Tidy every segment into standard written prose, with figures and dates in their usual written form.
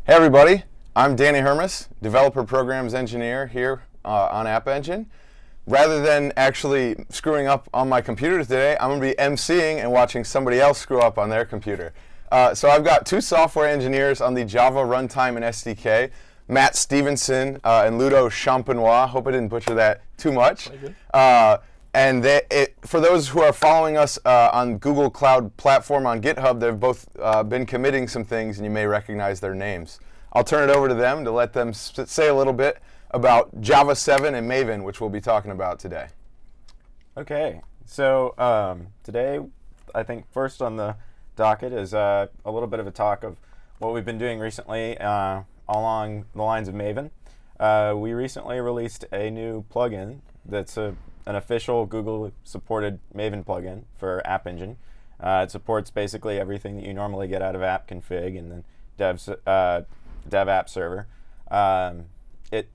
Hey everybody, I'm Danny Hermes, Developer Programs Engineer here on App Engine. Rather than actually screwing up on my computer today, I'm going to be emceeing and watching somebody else screw up on their computer. So I've got two software engineers on the Java runtime and SDK, Matt Stevenson and Ludo Champenois. Hope I didn't butcher that too much. And for those who are following us on Google Cloud Platform on GitHub, they've both been committing some things, and you may recognize their names. I'll turn it over to them to let them say a little bit about Java 7 and Maven, which we'll be talking about today. Okay, so today I think first on the docket is a little bit of a talk of what we've been doing recently along the lines of Maven. We recently released a new plugin that's an official Google-supported Maven plugin for App Engine. It supports basically everything that you normally get out of app config and then dev app server. It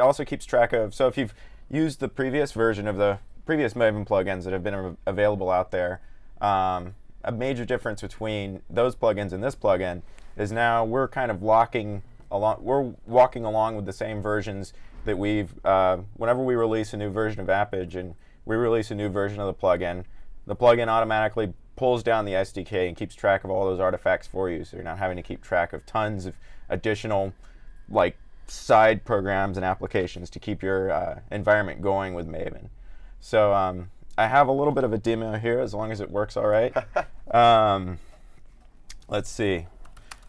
also keeps track of, so if you've used the previous version of the previous Maven plugins that have been available out there, a major difference between those plugins and this plugin is now we're kind of walking along with the same versions that we've, whenever we release a new version of App Engine, we release a new version of the plugin automatically pulls down the SDK and keeps track of all those artifacts for you, so you're not having to keep track of tons of additional side programs and applications to keep your environment going with Maven. So I have a little bit of a demo here, as long as it works all right. Let's see.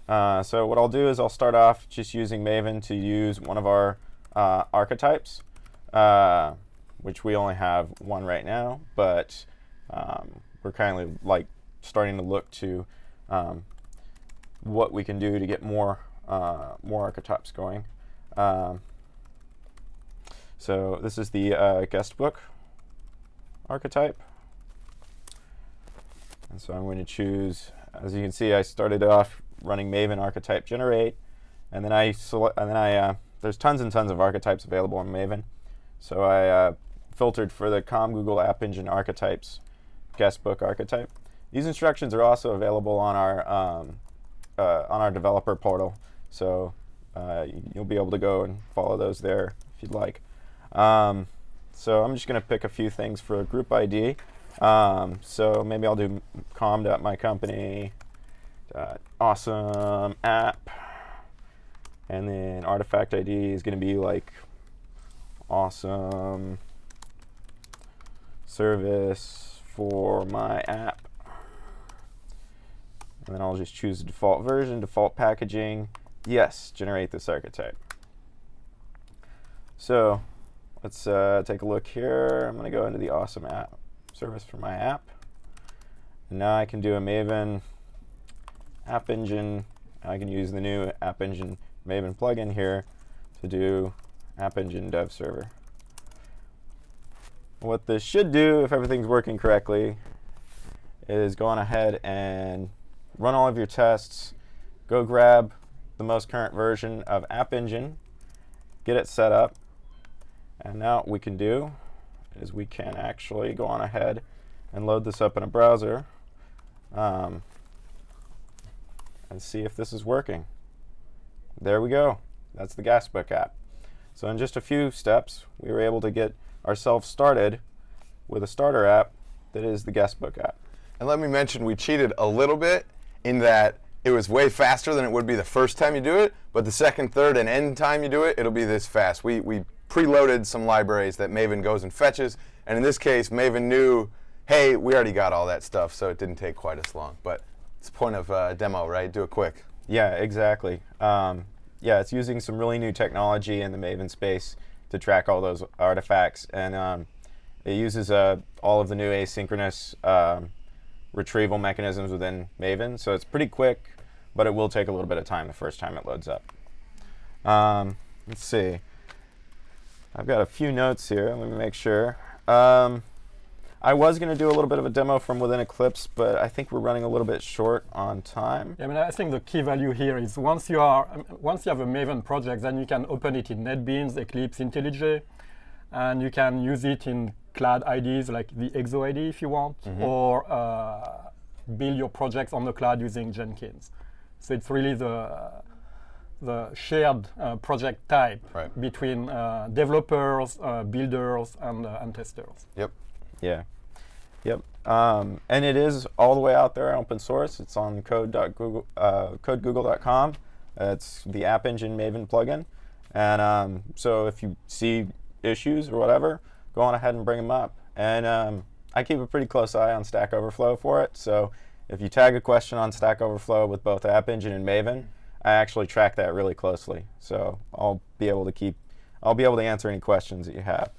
So what I'll do is I'll start off just using Maven to use one of our archetypes, which we only have one right now, but we're kind of starting to look to what we can do to get more archetypes going. So this is the guestbook archetype. And so I'm going to choose, as you can see, I started off running Maven archetype generate, and then there's tons and tons of archetypes available in Maven. So I filtered for the COM Google App Engine archetypes guestbook archetype. These instructions are also available on our developer portal, so you'll be able to go and follow those there if you'd like. So I'm just going to pick a few things for a group ID. So maybe I'll do com.mycompany awesome app, and then artifact ID is going to be awesome service for my app. And then I'll just choose the default version, default packaging. Yes, generate this archetype. So let's take a look here. I'm going to go into the awesome app service for my app. And now I can do a Maven App Engine. I can use the new App Engine Maven plugin here to do App Engine Dev Server. What this should do, if everything's working correctly, is go on ahead and run all of your tests, go grab the most current version of App Engine, get it set up, and now what we can do is we can actually go on ahead and load this up in a browser and see if this is working. There we go. That's the guestbook app. So in just a few steps, we were able to get ourselves started with a starter app that is the guestbook app. And let me mention, we cheated a little bit in that it was way faster than it would be the first time you do it, but the second, third, and end time you do it, it'll be this fast. We preloaded some libraries that Maven goes and fetches, and in this case, Maven knew, hey, we already got all that stuff, so it didn't take quite as long. But it's the point of demo, right? Do it quick. Yeah, exactly. Yeah, it's using some really new technology in the Maven space to track all those artifacts, and it uses all of the new asynchronous retrieval mechanisms within Maven, so it's pretty quick, but it will take a little bit of time the first time it loads up. Let's see. I've got a few notes here. Let me make sure. I was going to do a little bit of a demo from within Eclipse, but I think we're running a little bit short on time. Yeah, I mean, I think the key value here is once you have a Maven project, then you can open it in NetBeans, Eclipse, IntelliJ, and you can use it in cloud IDs like the Exo ID if you want, or build your projects on the cloud using Jenkins. So it's really the shared project type Right. between developers, builders, and testers. Yep. Yeah. Yep. And it is all the way out there, open source. It's on codegoogle.com. It's the App Engine Maven plugin. And so if you see issues or whatever, go on ahead and bring them up. And I keep a pretty close eye on Stack Overflow for it. So if you tag a question on Stack Overflow with both App Engine and Maven, I actually track that really closely. So I'll be able to answer any questions that you have.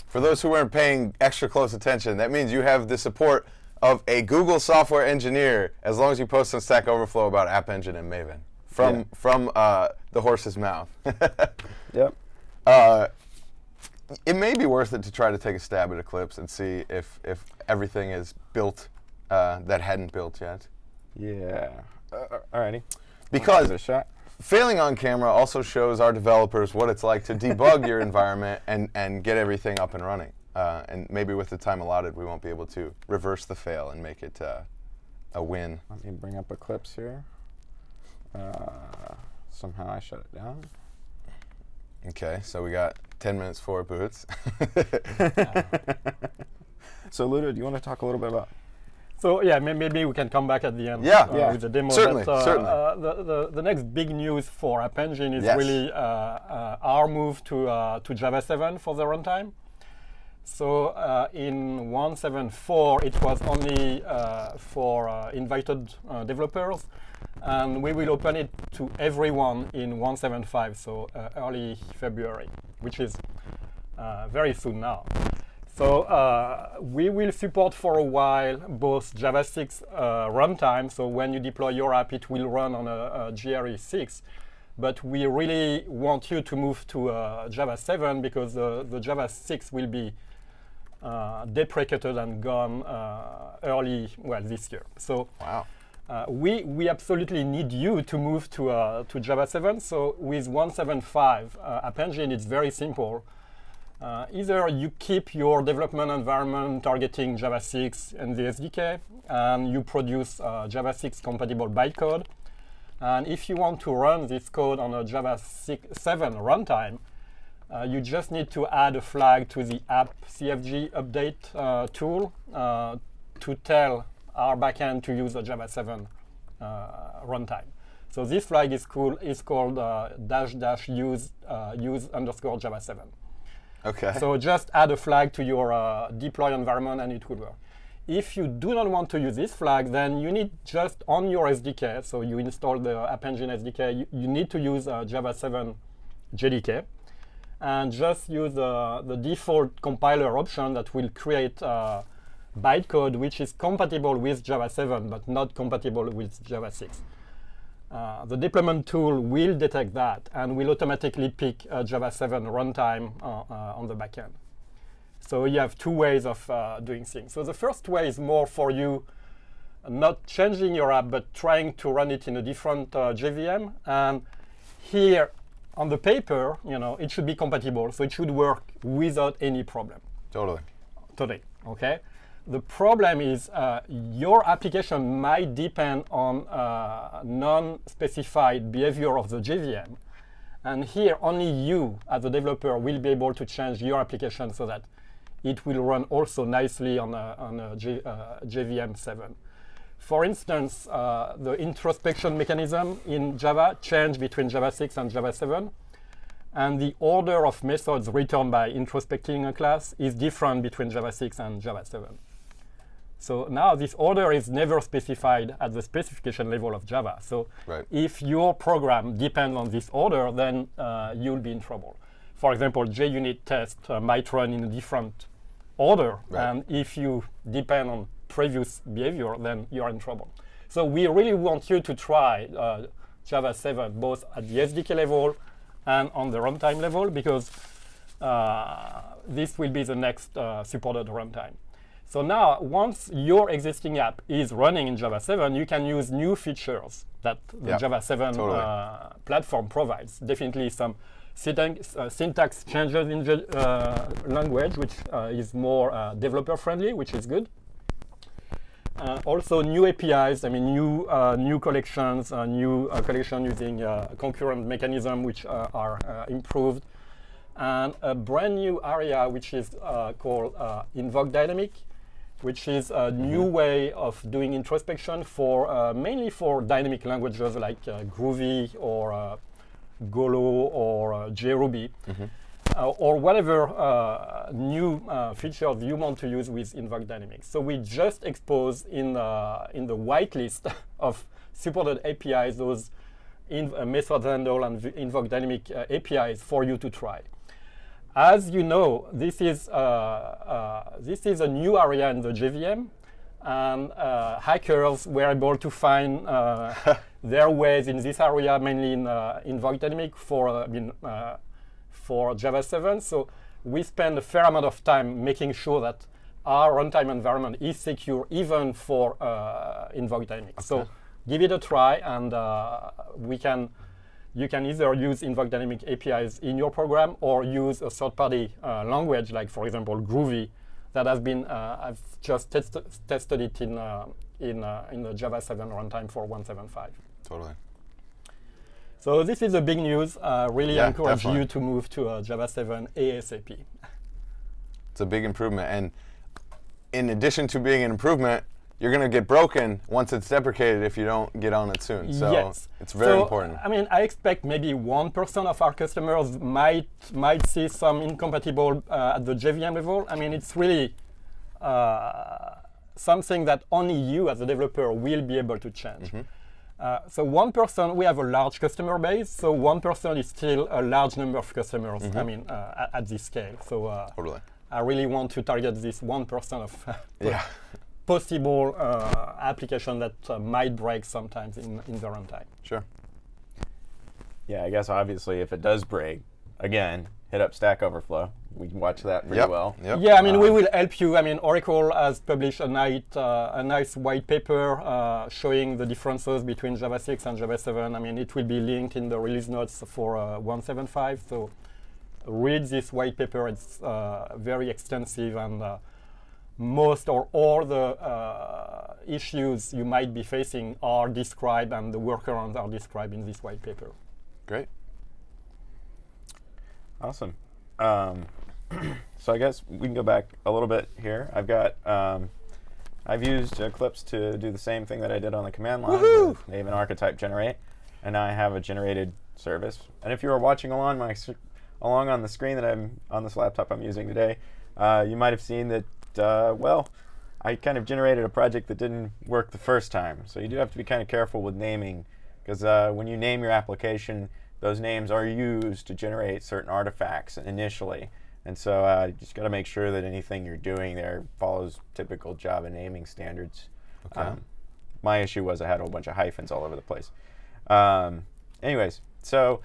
For those who weren't paying extra close attention, that means you have the support of a Google software engineer as long as you post on Stack Overflow about App Engine and Maven from the horse's mouth. Yep. It may be worth it to try to take a stab at Eclipse and see if everything is built that hadn't built yet. Yeah. Alrighty. Because Give it a shot. failing on camera also shows our developers what it's like to debug your environment and get everything up and running. And maybe with the time allotted, we won't be able to reverse the fail and make it a win. Let me bring up Eclipse here. Somehow I shut it down. Okay, so we got 10 minutes for it boots. So Ludo, do you want to talk a little bit about? So yeah, maybe we can come back at the end Yeah. with the demo. Certainly, but, certainly. The next big news for App Engine is Yes. really our move to Java 7 for the runtime. So in 1.7.4, it was only for invited developers, and we will open it to everyone in 1.7.5, so early February, which is very soon now. So we will support for a while both Java 6 runtime, so when you deploy your app, it will run on a GRE 6. But we really want you to move to Java 7 because the Java 6 will be deprecated and gone this year. So Wow. we absolutely need you to move to Java 7. So with 1.7.5 App Engine, it's very simple. Either you keep your development environment targeting Java 6 and the SDK, and you produce Java 6 compatible bytecode. And if you want to run this code on a Java 7 runtime, you just need to add a flag to the app CFG update tool to tell our backend to use a Java 7 runtime. So this flag is called --use use _Java 7. Okay. So just add a flag to your deploy environment and it will work. If you do not want to use this flag, then you need just on your SDK, so you install the App Engine SDK, you need to use Java 7 JDK and just use the default compiler option that will create bytecode which is compatible with Java 7 but not compatible with Java 6. The deployment tool will detect that and will automatically pick a Java 7 runtime on the backend. So you have two ways of doing things. So the first way is more for you not changing your app but trying to run it in a different JVM. And here on the paper, it should be compatible, so it should work without any problem. Totally. Today, okay? The problem is your application might depend on non-specified behavior of the JVM. And here, only you, as a developer, will be able to change your application so that it will run also nicely on a JVM 7. For instance, the introspection mechanism in Java changed between Java 6 and Java 7. And the order of methods returned by introspecting a class is different between Java 6 and Java 7. So now this order is never specified at the specification level of Java. So Right. if your program depends on this order, then you'll be in trouble. For example, JUnit test might run in a different order. Right. And if you depend on previous behavior, then you're in trouble. So we really want you to try Java 7, both at the SDK level and on the runtime level, because this will be the next supported runtime. So now, once your existing app is running in Java 7, you can use new features that the Java 7 platform provides. Definitely some syntax changes in the language, which is more developer-friendly, which is good. Also new APIs, I mean new collections, new collection using concurrent mechanism which are improved, and a brand new area which is called Invoke Dynamic, which is a new way of doing introspection for mainly for dynamic languages like Groovy or Golo or JRuby. Or whatever new features you want to use with Invoke Dynamics. So we just expose in the whitelist of supported APIs those method handle and Invoke Dynamic APIs for you to try. As you know, this is a new area in the JVM, and hackers were able to find their ways in this area, mainly in Invoke Dynamic for Java 7. So we spend a fair amount of time making sure that our runtime environment is secure even for Invoke Dynamic. Okay. So give it a try, and you can either use Invoke Dynamic APIs in your program or use a third-party language, like for example Groovy, that has been I've just tested it in the Java 7 runtime for 1.7.5. Totally. So this is a big news. Really encourage definitely. you to move to Java 7 ASAP. It's a big improvement, and in addition to being an improvement, you're going to get broken once it's deprecated if you don't get on it soon. So yes. It's very important. I mean, I expect maybe 1% of our customers might see some incompatible at the JVM level. I mean, it's really something that only you as a developer will be able to change. So 1%, we have a large customer base, so 1% is still a large number of customers, I mean, at this scale. So Totally. I really want to target this 1% of possible application that might break sometimes in the runtime. Sure. Yeah, I guess obviously if it does break, again, hit up Stack Overflow. We can watch that pretty well. Yep. Yeah, I mean, we will help you. I mean, Oracle has published a nice white paper showing the differences between Java 6 and Java 7. I mean, it will be linked in the release notes for 1.7.5. So read this white paper. It's very extensive, and most or all the issues you might be facing are described, and the workarounds are described in this white paper. Great. Awesome. So I guess we can go back a little bit here. I've got, I've used Eclipse to do the same thing that I did on the command line with Maven archetype generate, and now I have a generated service. And if you are watching along on the screen that I'm on this laptop I'm using today, you might have seen that, well, I kind of generated a project that didn't work the first time. So you do have to be kind of careful with naming, because when you name your application, those names are used to generate certain artifacts initially. And so you just got to make sure that anything you're doing there follows typical Java naming standards. Okay. My issue was I had a whole bunch of hyphens all over the place. Anyways, so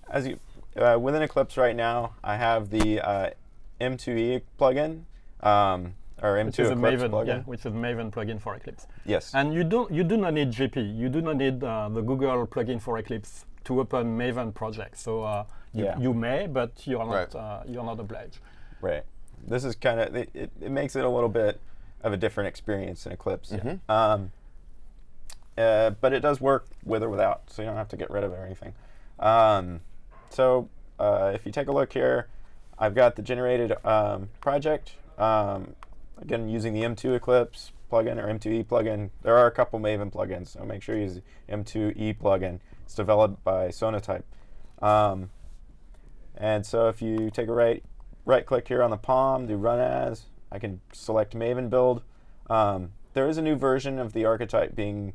as you within Eclipse right now, I have the M2E plugin, or M2 Eclipse Maven, plugin. yeah, which is a Maven plugin for Eclipse. Yes. And you do not need GP. You do not need the Google plugin for Eclipse to open Maven project. So you may, but you are not you're not obliged. Right. This is kind of it makes it a little bit of a different experience in Eclipse. But it does work with or without, so you don't have to get rid of it or anything. So if you take a look here, I've got the generated project. Again, using the M2 Eclipse plugin or M2E plugin. There are a couple Maven plugins, so make sure you use the M2E plugin. It's developed by Sonatype. And so if you take a right click here on the POM, do run as, I can select Maven build. There is a new version of the archetype being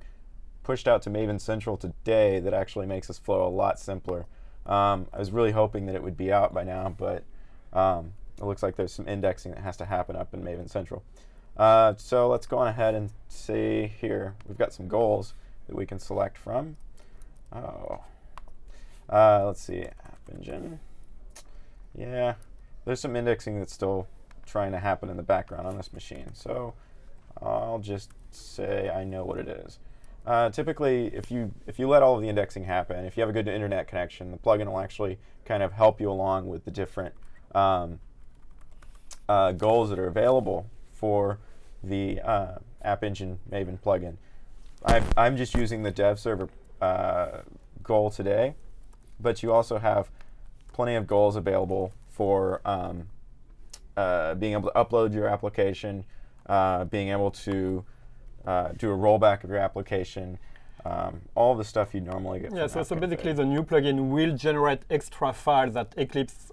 pushed out to Maven Central today that actually makes this flow a lot simpler. I was really hoping that it would be out by now, but it looks like there's some indexing that has to happen up in Maven Central. So let's go on ahead and see here. We've got some goals that we can select from. Let's see, App Engine. Yeah, there's some indexing that's still trying to happen in the background on this machine. So I'll just say I know what it is. Typically, if you let all of the indexing happen, if you have a good internet connection, the plugin will actually kind of help you along with the different goals that are available for the App Engine Maven plugin. I'm just using the dev server goal today, but you also have plenty of goals available for being able to upload your application, being able to do a rollback of your application, all the stuff you normally get. Yeah, from so app basically config. the new plugin will generate extra files that Eclipse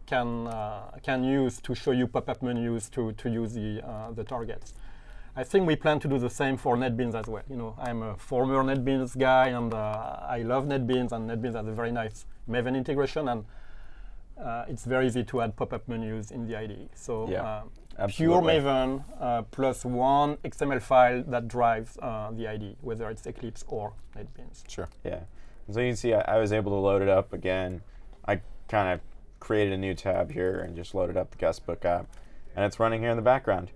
can use to show you pop-up menus to use the targets. I think we plan to do the same for NetBeans as well. You know, I'm a former NetBeans guy, and I love NetBeans, and NetBeans has a very nice Maven integration, and it's very easy to add pop-up menus in the IDE. So Yeah, pure absolutely. Maven plus one XML file that drives the IDE, whether it's Eclipse or NetBeans. Sure. Yeah. And so you can see I was able to load it up again. I kind of created a new tab here and just loaded up the guestbook app, and it's running here in the background.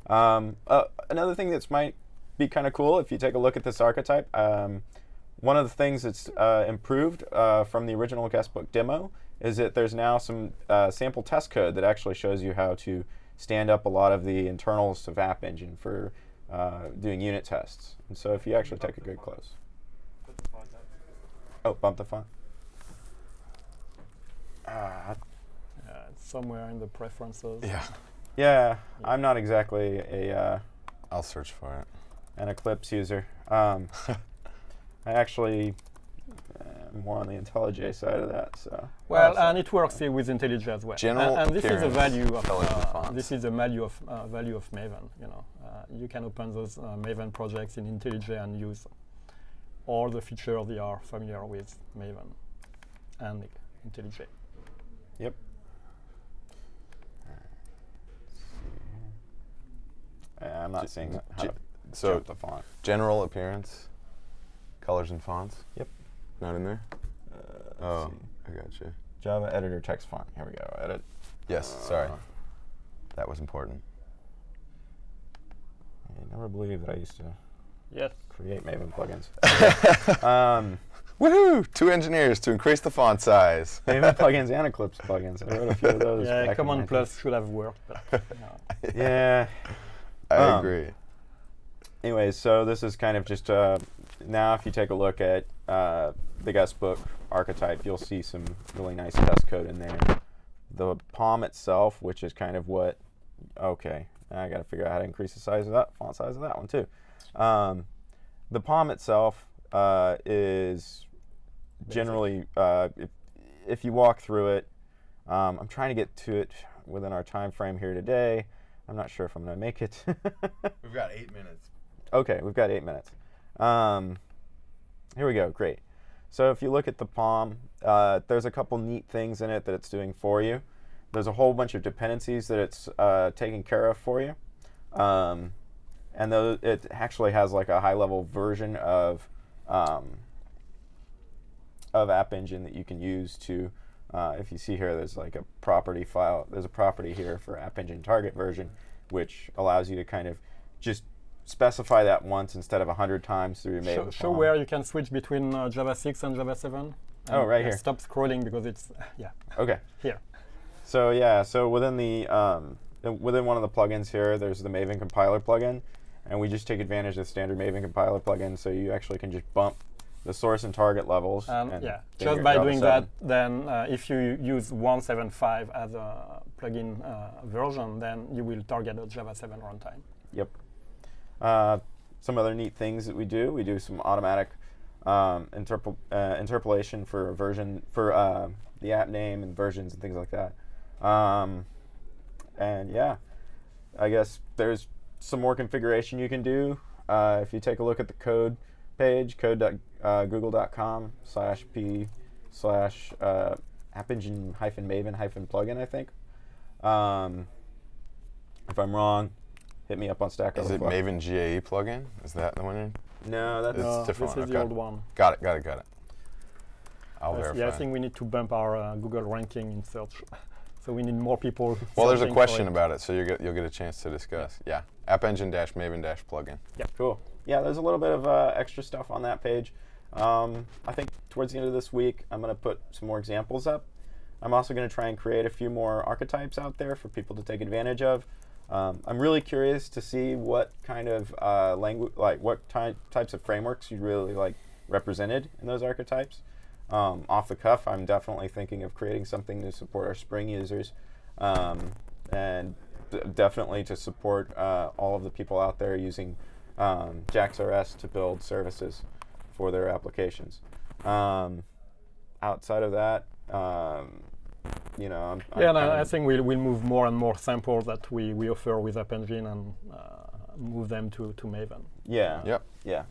Another thing that might be kind of cool if you take a look at this archetype, one of the things that's improved from the original guestbook demo is that there's now some sample test code that actually shows you how to stand up a lot of the internals of App Engine for doing unit tests. And so if you actually take a good close. Oh, bump the font. It's somewhere in the preferences. Yeah. Yeah, I'm not exactly a I'll search for it. an Eclipse user. I actually am more on the IntelliJ side of that. So Well, and it works here with IntelliJ as well. General And this is the appearance, value of intelligent fonts. this is the value of Maven. You know, you can open those Maven projects in IntelliJ and use all the features they are familiar with Maven and IntelliJ. Yep. I'm not seeing how to So jump the font. general appearance, colors and fonts. Yep. Not in there. Let's Oh, see. I got you. Java editor text font. Here we go. Edit. Yes. Sorry, that was important. I never believed that I used to Yes. create Maven plugins. Woohoo! 2 engineers to increase the font size. Maven plugins and Eclipse plugins. I wrote a few of those. Yeah, back in Command my Plus should have worked, but Yeah. I agree. Anyways, so this is kind of just now if you take a look at the guestbook archetype, you'll see some really nice test code in there. The POM itself, which is kind of what, okay, now I got to figure out how to increase the size of that, font size of that one too. The POM itself is generally, if you walk through it, I'm trying to get to it within our time frame here today. I'm not sure if I'm going to make it. We've got 8 minutes. Okay, we've got 8 minutes. Here we go, great. So if you look at the POM, there's a couple neat things in it that it's doing for you. There's a whole bunch of dependencies that it's taking care of for you. And it actually has like a high-level version of App Engine that you can use to, if you see here, there's like a property file. There's a property here for App Engine target version, which allows you to kind of just specify that once instead of 100 times through your Maven. show POM. where you can switch between Java 6 and Java 7. Oh, right And here. Stop scrolling because it's Okay. here. So yeah, so within the within one of the plugins here, there's the Maven compiler plugin, and we just take advantage of the standard Maven compiler plugin, so you actually can just bump the source and target levels. And then Just your by Java doing 7. that, then if you use 1.7.5 as a plugin version, then you will target a Java 7 runtime. Yep. Some other neat things that we do some automatic interpolation for version for the app name and versions and things like that. And yeah, I guess there's some more configuration you can do. If you take a look at the code page, code.google.com/p/appengine-maven-plugin, I think. If I'm wrong, hit me up on Stack Is it Overflow. Maven GAE plugin? Is that the one? No, that's It's different This one, is the okay. old one. Got it. I'll Yes, verify. yeah, I think we need to bump our Google ranking in search. So we need more people. Well, there's a searching for question it. about it, so you'll get a chance to discuss. Yeah, App Engine-Maven-plugin. cool. Yeah, there's a little bit of extra stuff on that page. I think towards the end of this week, I'm going to put some more examples up. I'm also going to try and create a few more archetypes out there for people to take advantage of. I'm really curious to see what kind of language, like what types of frameworks you really like represented in those archetypes. Off the cuff, I'm definitely thinking of creating something to support our Spring users, and definitely to support all of the people out there using JAX-RS to build services for their applications. Outside of that, you know, I think we'll move more and more samples that we offer with App Engine and move them to Maven. Yeah. Yep. Yeah.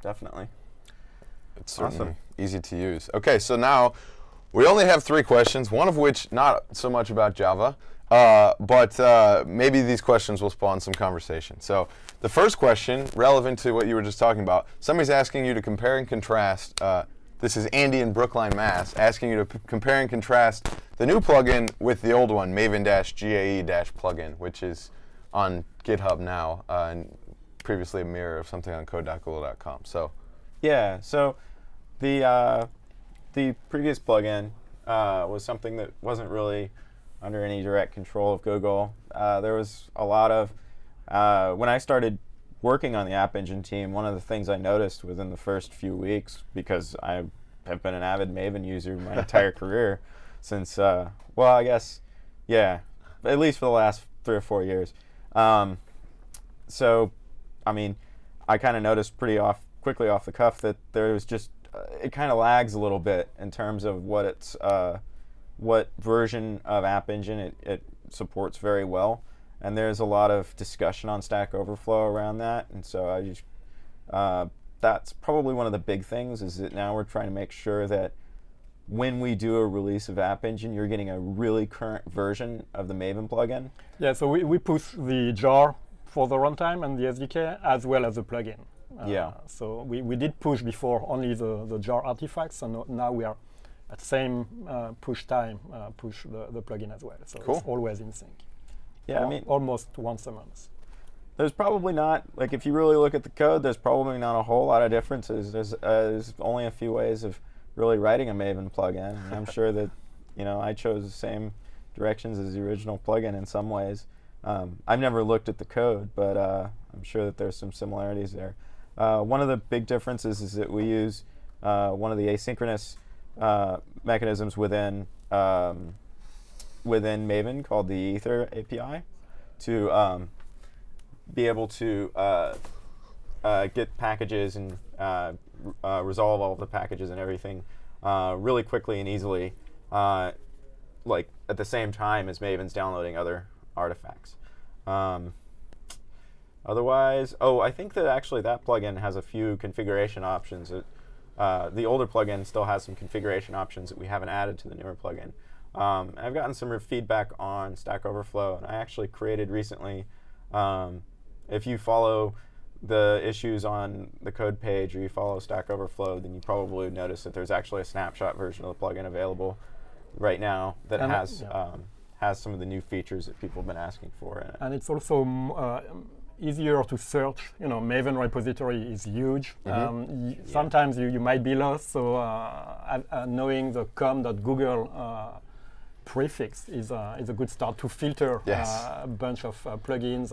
Definitely. It's certainly easy to use. Okay, so now we only have 3 questions, one of which not so much about Java, but maybe these questions will spawn some conversation. So the first question, relevant to what you were just talking about, somebody's asking you to compare and contrast. This is Andy in Brookline, Mass, asking you to compare and contrast the new plugin with the old one, Maven-GAE-plugin, which is on GitHub now, and previously a mirror of something on code.google.com. So, yeah. So the previous plugin was something that wasn't really under any direct control of Google. There was a lot of when I started working on the App Engine team, one of the things I noticed within the first few weeks, because I have been an avid Maven user my entire career since, well, I guess, yeah, at least for the last 3 or 4 years. So, I mean, I kind of noticed quickly off the cuff that there was just, it kind of lags a little bit in terms of what version of App Engine it supports very well. And there's a lot of discussion on Stack Overflow around that, and so I just that's probably one of the big things, is that now we're trying to make sure that when we do a release of App Engine, you're getting a really current version of the Maven plugin. Yeah, so we push the jar for the runtime and the SDK as well as the plugin. Yeah. So we did push before only the jar artifacts, and now we are at same push time push the plugin as well. So cool. It's always in sync. Yeah, I mean, almost once a month. There's probably not, like, if you really look at the code, there's probably not a whole lot of differences. There's only a few ways of really writing a Maven plugin. And I'm sure that, you know, I chose the same directions as the original plugin in some ways. I've never looked at the code, but I'm sure that there's some similarities there. One of the big differences is that we use one of the asynchronous mechanisms within Maven called the Ether API to be able to get packages and resolve all of the packages and everything really quickly and easily, like at the same time as Maven's downloading other artifacts. Otherwise, I think that actually that plugin has a few configuration options. The older plugin still has some configuration options that we haven't added to the newer plugin. I've gotten some feedback on Stack Overflow, and I actually created recently, if you follow the issues on the code page or you follow Stack Overflow, then you probably would notice that there's actually a snapshot version of the plugin available right now that has some of the new features that people have been asking for in it. And it's also easier to search. You know, Maven repository is huge. Sometimes you might be lost, so knowing the com.google prefix is a good start to filter a bunch of plugins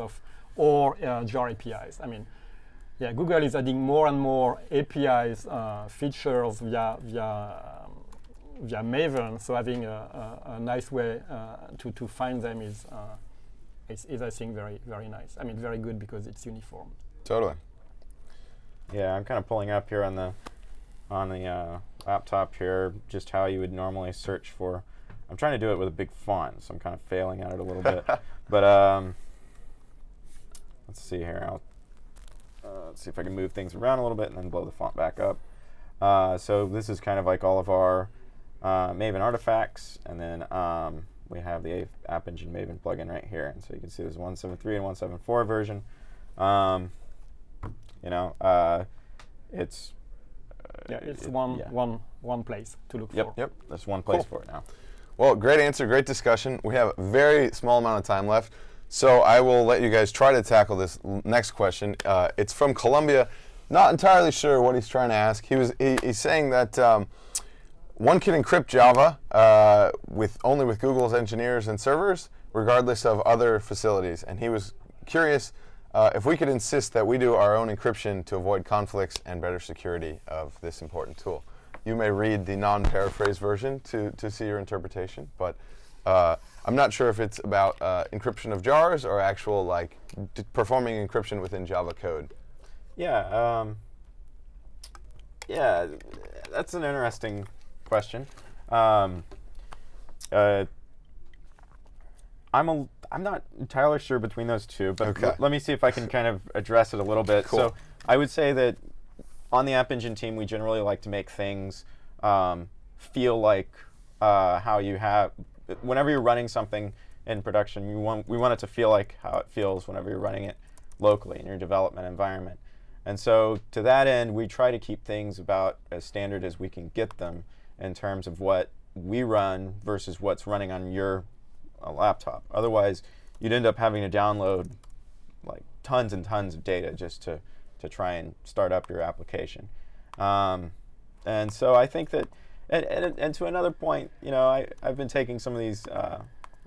or jar APIs. I mean, yeah, Google is adding more and more APIs features via Maven, so having a nice way to find them is I think very, very nice. I mean, very good because it's uniform. Totally. Yeah, I'm kind of pulling up here on the laptop here just how you would normally search for. I'm trying to do it with a big font, so I'm kind of failing at it a little bit. But let's see here. Let's see if I can move things around a little bit and then blow the font back up. So this is kind of like all of our Maven artifacts, and then we have the App Engine Maven plugin right here. And so you can see there's 173 and 174 version. It's one place to look for. Yep, there's one place for it now. Well, great answer, great discussion. We have a very small amount of time left, so I will let you guys try to tackle this next question. It's from Colombia. Not entirely sure what he's trying to ask. He's saying that one can encrypt Java only with Google's engineers and servers, regardless of other facilities. And he was curious if we could insist that we do our own encryption to avoid conflicts and better security of this important tool. You may read the non-paraphrased version to see your interpretation, but I'm not sure if it's about encryption of jars or actual like performing encryption within Java code. Yeah, yeah, that's an interesting question. I'm not entirely sure between those two, but Okay. let me see if I can kind of address it a little bit. Cool. So I would say that on the App Engine team, we generally like to make things feel like how you have, whenever you're running something in production, we want it to feel like how it feels whenever you're running it locally in your development environment. And so to that end, we try to keep things about as standard as we can get them in terms of what we run versus what's running on your laptop. Otherwise, you'd end up having to download like tons and tons of data just to try and start up your application. And so I think that, and to another point, you know, I've been taking some of these,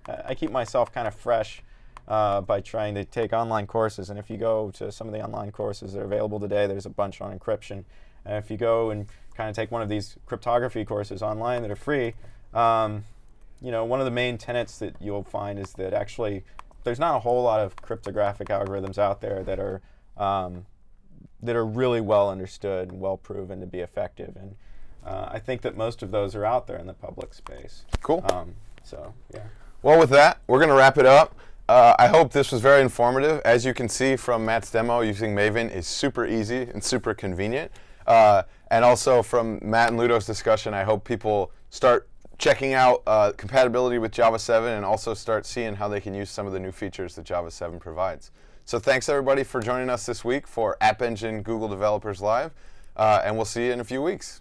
I keep myself kind of fresh by trying to take online courses. And if you go to some of the online courses that are available today, there's a bunch on encryption. And if you go and kind of take one of these cryptography courses online that are free, you know, one of the main tenets that you'll find is that actually there's not a whole lot of cryptographic algorithms out there that are really well understood and well proven to be effective. And I think that most of those are out there in the public space. Cool. So, yeah. Well, with that, we're going to wrap it up. I hope this was very informative. As you can see from Matt's demo, using Maven is super easy and super convenient. And also from Matt and Ludo's discussion, I hope people start checking out compatibility with Java 7 and also start seeing how they can use some of the new features that Java 7 provides. So thanks everybody for joining us this week for App Engine Google Developers Live, and we'll see you in a few weeks.